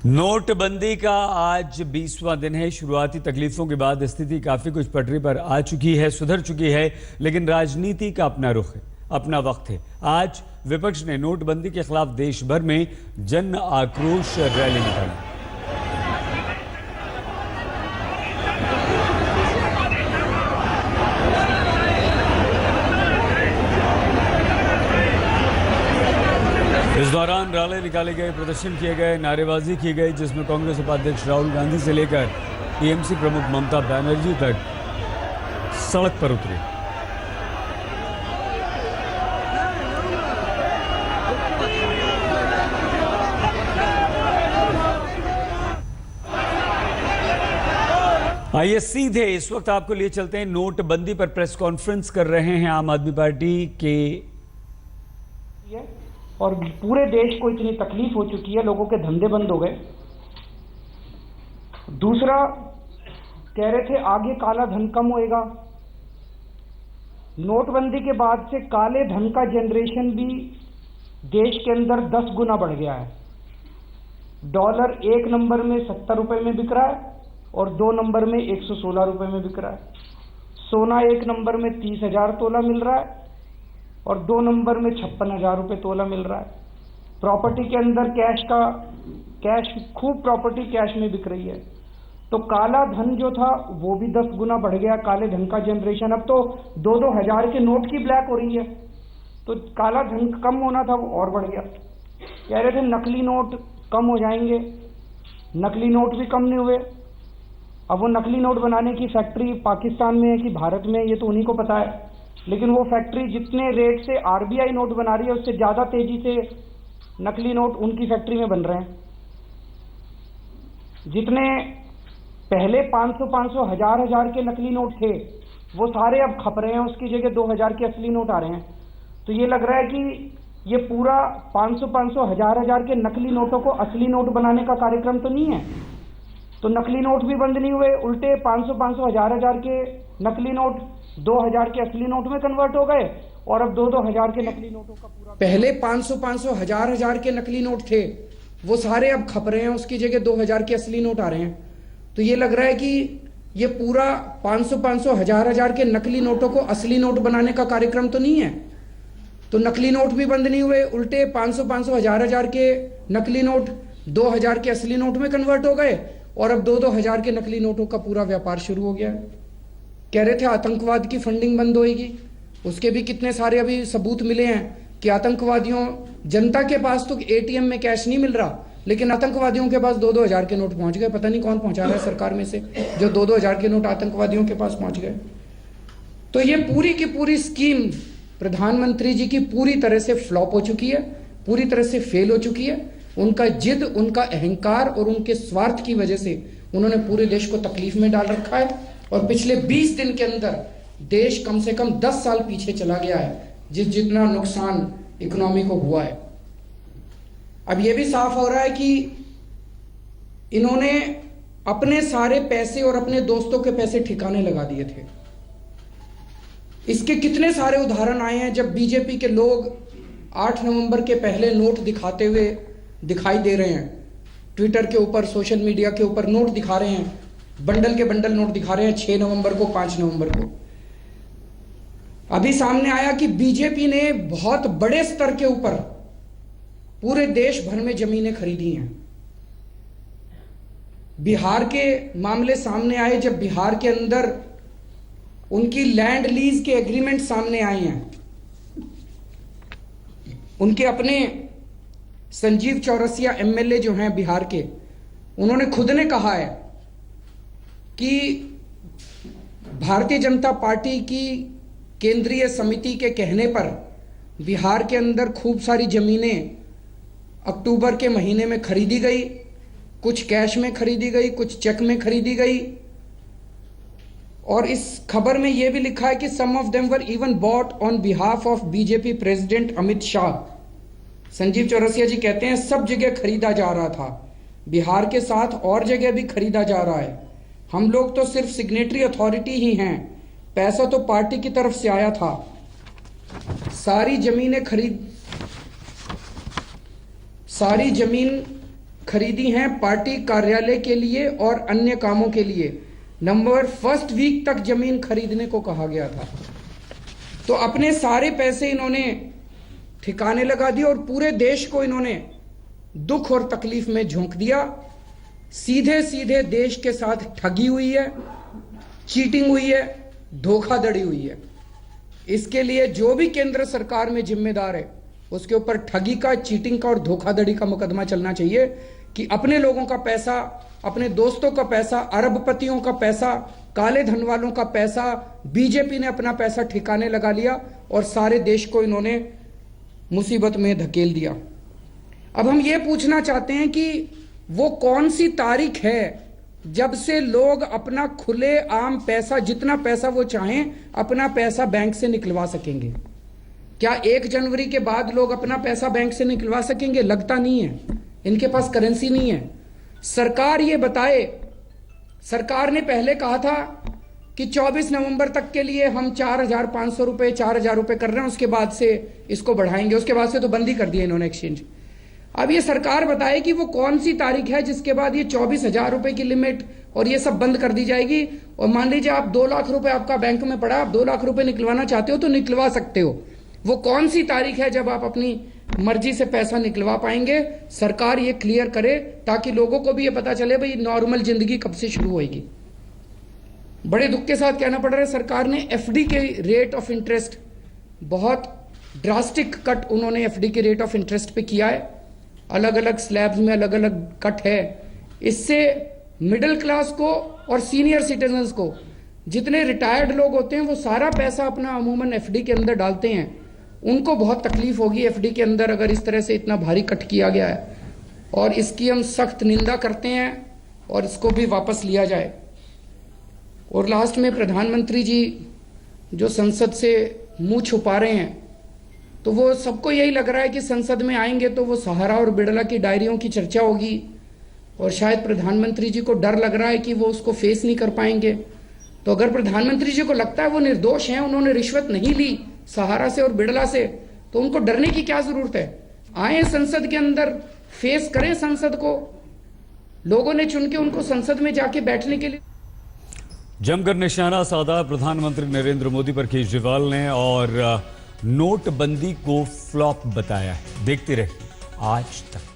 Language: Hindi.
नोटबंदी का आज 20वां दिन है। शुरुआती तकलीफों के बाद स्थिति काफी कुछ पटरी पर आ चुकी है, सुधर चुकी है, लेकिन राजनीति का अपना रुख है, अपना वक्त है। आज विपक्ष ने नोटबंदी के खिलाफ देश भर में जन आक्रोश रैली निकाली। इस दौरान रैली निकाले गए, प्रदर्शन किए गए, नारेबाजी की गई, जिसमें कांग्रेस उपाध्यक्ष राहुल गांधी से लेकर टीएमसी प्रमुख ममता बनर्जी तक सड़क पर उतरे। आइए सीधे इस वक्त आपको लिए चलते हैं। नोटबंदी पर प्रेस कॉन्फ्रेंस कर रहे हैं आम आदमी पार्टी के। और पूरे देश को इतनी तकलीफ हो चुकी है, लोगों के धंधे बंद हो गए। दूसरा, कह रहे थे आगे काला धन कम होएगा। नोटबंदी के बाद से काले धन का जनरेशन भी देश के अंदर 10 गुना बढ़ गया है। डॉलर 1 नंबर में 70 रुपए में बिक रहा है और 2 नंबर में 116 रुपए में बिक रहा है। सोना 1 नंबर में 30,000 तोला मिल रहा है और 2 नंबर में 56,000 रुपये तोला मिल रहा है। प्रॉपर्टी के अंदर कैश खूब प्रॉपर्टी कैश में बिक रही है। तो काला धन जो था वो भी 10 गुना बढ़ गया। काले धन का जनरेशन, अब तो 2-2 हजार के नोट की ब्लैक हो रही है। तो काला धन कम होना था वो और बढ़ गया। कह रहे थे नकली नोट कम हो जाएंगे, नकली नोट भी कम नहीं हुए। अब वो नकली नोट बनाने की फैक्ट्री पाकिस्तान में है कि भारत में, ये तो उन्हीं को पता है। लेकिन वो फैक्ट्री जितने रेट से आरबीआई नोट बना रही है उससे ज्यादा तेजी से नकली नोट उनकी फैक्ट्री में बन रहे हैं। जितने पहले 500-500 हजार के नकली नोट थे वो सारे अब खप रहे हैं, उसकी जगह 2,000 के असली नोट आ रहे हैं। तो ये लग रहा है कि ये पूरा 500-500 हजार के नकली नोटों को असली नोट बनाने का कार्यक्रम तो नहीं है। तो नकली नोट भी बंद नहीं हुए, उल्टे 500-500 हजार के नकली नोट 2,000 के असली नोट में कन्वर्ट हो गए और अब 2-2 हजार के नकली नोटों का पूरा। पहले 500-500 हजार के नकली नोट थे वो सारे अब खप रहे हैं, उसकी जगह 2,000 के असली नोट आ रहे हैं। तो ये लग रहा है कि ये पूरा 500-500 हजार के नकली नोटों को असली नोट बनाने का कार्यक्रम तो नहीं है। तो नकली नोट भी बंद नहीं हुए, उल्टे 500-500 हजार के नकली नोट 2,000 के असली नोट में कन्वर्ट हो गए और अब 2-2 हजार के नकली नोटों का पूरा व्यापार शुरू हो गया। कह रहे थे आतंकवाद की फंडिंग बंद होएगी, उसके भी कितने सारे अभी सबूत मिले हैं कि आतंकवादियों, जनता के पास तो एटीएम में कैश नहीं मिल रहा, लेकिन आतंकवादियों के पास 2-2 हजार के नोट पहुंच गए। पता नहीं कौन पहुंचा रहा है सरकार में से जो 2-2 हजार के नोट आतंकवादियों के पास पहुंच गए। तो ये पूरी की पूरी स्कीम प्रधानमंत्री जी की पूरी तरह से फ्लॉप हो चुकी है, पूरी तरह से फेल हो चुकी है। उनका जिद, उनका अहंकार और उनके स्वार्थ की वजह से उन्होंने पूरे देश को तकलीफ में डाल रखा है। और पिछले 20 दिन के अंदर देश कम से कम 10 साल पीछे चला गया है, जितना नुकसान इकोनॉमी को हुआ है। अब यह भी साफ हो रहा है कि इन्होंने अपने सारे पैसे और अपने दोस्तों के पैसे ठिकाने लगा दिए थे। इसके कितने सारे उदाहरण आए हैं जब बीजेपी के लोग 8 नवंबर के पहले नोट दिखाते हुए दिखाई दे रहे हैं। ट्विटर के ऊपर, सोशल मीडिया के ऊपर नोट दिखा रहे हैं, बंडल के बंडल नोट दिखा रहे हैं 6 नवंबर को, 5 नवंबर को। अभी सामने आया कि बीजेपी ने बहुत बड़े स्तर के ऊपर पूरे देश भर में जमीनें खरीदी हैं। बिहार के मामले सामने आए जब बिहार के अंदर उनकी लैंड लीज के एग्रीमेंट सामने आए हैं। उनके अपने संजीव चौरसिया एमएलए जो हैं बिहार के, उन्होंने खुद ने कहा है कि भारतीय जनता पार्टी की केंद्रीय समिति के कहने पर बिहार के अंदर खूब सारी जमीनें अक्टूबर के महीने में खरीदी गई, कुछ कैश में खरीदी गई, कुछ चेक में खरीदी गई। और इस खबर में यह भी लिखा है कि some of them were even bought on behalf of BJP president Amit Shah. Sanjeev Chaurasia ji कहते हैं सब जगह खरीदा जा रहा था, बिहार के साथ और जगह भी खरीदा जा रहा है। हम लोग तो सिर्फ सिग्नेटरी अथॉरिटी ही हैं, पैसा तो पार्टी की तरफ से आया था। सारी जमीन खरीदी हैं पार्टी कार्यालय के लिए और अन्य कामों के लिए। नवंबर फर्स्ट वीक तक जमीन खरीदने को कहा गया था। तो अपने सारे पैसे इन्होंने ठिकाने लगा दिए और पूरे देश को इन्होंने दुख और तकलीफ में झोंक दिया। सीधे सीधे देश के साथ ठगी हुई है, चीटिंग हुई है, धोखाधड़ी हुई है। इसके लिए जो भी केंद्र सरकार में जिम्मेदार है उसके ऊपर ठगी का, चीटिंग का और धोखाधड़ी का मुकदमा चलना चाहिए कि अपने लोगों का पैसा, अपने दोस्तों का पैसा, अरबपतियों का पैसा, काले धन वालों का पैसा, बीजेपी ने अपना पैसा ठिकाने लगा लिया और सारे देश को इन्होंने मुसीबत में धकेल दिया। अब हम ये पूछना चाहते हैं कि वो कौन सी तारीख है जब से लोग अपना खुले आम पैसा, जितना पैसा वो चाहें, अपना पैसा बैंक से निकलवा सकेंगे? क्या 1 जनवरी के बाद लोग अपना पैसा बैंक से निकलवा सकेंगे? लगता नहीं है, इनके पास करेंसी नहीं है। सरकार ये बताए। सरकार ने पहले कहा था कि 24 नवंबर तक के लिए हम 4,500 रुपये, 4,000 रुपये कर रहे हैं, उसके बाद से इसको बढ़ाएंगे। उसके बाद से तो बंद ही कर दिया इन्होंने एक्सचेंज। अब ये सरकार बताए कि वो कौन सी तारीख है जिसके बाद ये 24,000 रुपये की लिमिट और ये सब बंद कर दी जाएगी। और मान लीजिए आप 2 लाख रुपए आपका बैंक में पड़ा, आप 2 लाख रुपए निकलवाना चाहते हो तो निकलवा सकते हो। वो कौन सी तारीख है जब आप अपनी मर्जी से पैसा निकलवा पाएंगे? सरकार ये क्लियर करे ताकि लोगों को भी ये पता चले भाई नॉर्मल जिंदगी कब से शुरू होएगी। बड़े दुख के साथ कहना पड़ रहा है, सरकार ने एफडी के रेट ऑफ इंटरेस्ट बहुत ड्रास्टिक कट उन्होंने एफडी के रेट ऑफ इंटरेस्ट पे किया है। अलग अलग स्लैब्स में अलग अलग कट है। इससे मिडिल क्लास को और सीनियर सिटीजन्स को, जितने रिटायर्ड लोग होते हैं वो सारा पैसा अपना अमूमन एफडी के अंदर डालते हैं, उनको बहुत तकलीफ होगी एफडी के अंदर अगर इस तरह से इतना भारी कट किया गया है। और इसकी हम सख्त निंदा करते हैं और इसको भी वापस लिया जाए। और लास्ट में प्रधानमंत्री जी जो संसद से मुंह छुपा रहे हैं, तो वो सबको यही लग रहा है कि संसद में आएंगे तो वो सहारा और बिड़ला की डायरियों की चर्चा होगी और शायद प्रधानमंत्री जी को डर लग रहा है कि वो उसको फेस नहीं कर पाएंगे। तो अगर प्रधानमंत्री जी को लगता है वो निर्दोष हैं, उन्होंने रिश्वत नहीं ली सहारा से और बिड़ला से, तो उनको डरने की क्या जरूरत है? आए संसद के अंदर, फेस करें संसद को। लोगों ने चुन के उनको संसद में जाके बैठने के लिए जमकर निशाना साधा प्रधानमंत्री नरेंद्र मोदी पर केजरीवाल ने और नोटबंदी को फ्लॉप बताया है। देखते रहिए आज तक।